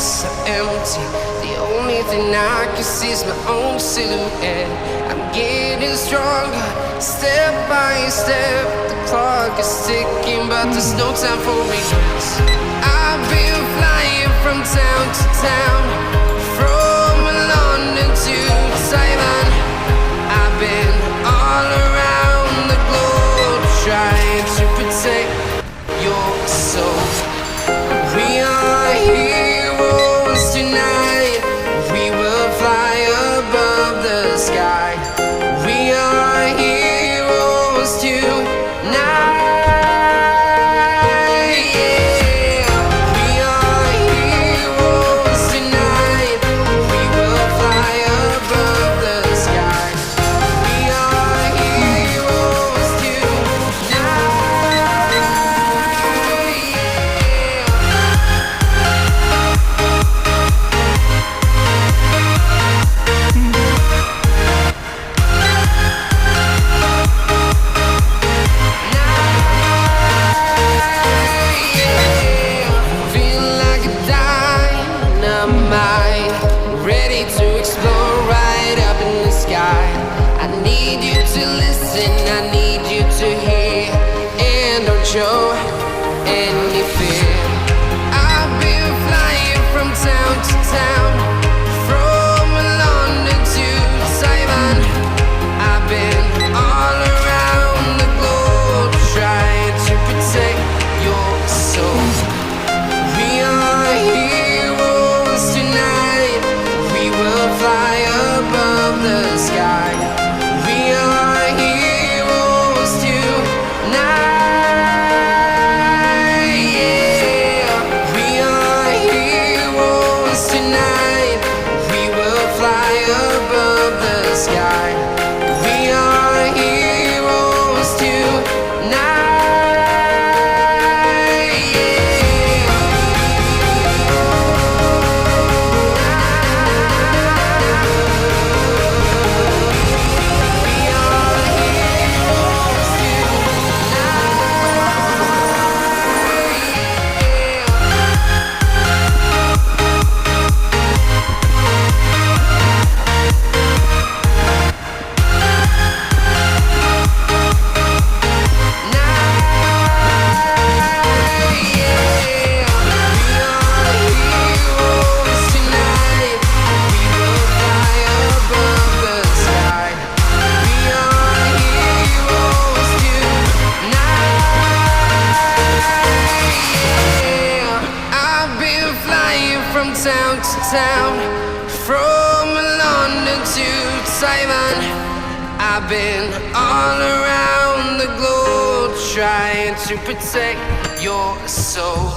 so empty. The only thing I can see is my own silhouette. I'm getting stronger, step by step. The clock is ticking, but there's no time for regrets. I've been flying from town to town, from London to Taiwan. I've been all around the globe, trying to protect your soul. We are heroes tonight. We will fly above the sky. We are heroes tonight. Yeah. We are heroes tonight. We will fly above the sky. We are heroes tonight. Feel like a dynamite, ready to explore right up in the sky. I need you to listen, I need you to hear, and don't show any fear. I've been flying from town to town, from London to Taiwan. I've been all around the globe, trying to protect your soul. We are heroes tonight. We will fly above the sky. We are heroes tonight. Yeah. We are heroes tonight. We will fly above the sky. We are heroes tonight. Yeah. From town to town, from London to Taiwan. I've been all around the globe, trying to protect your soul.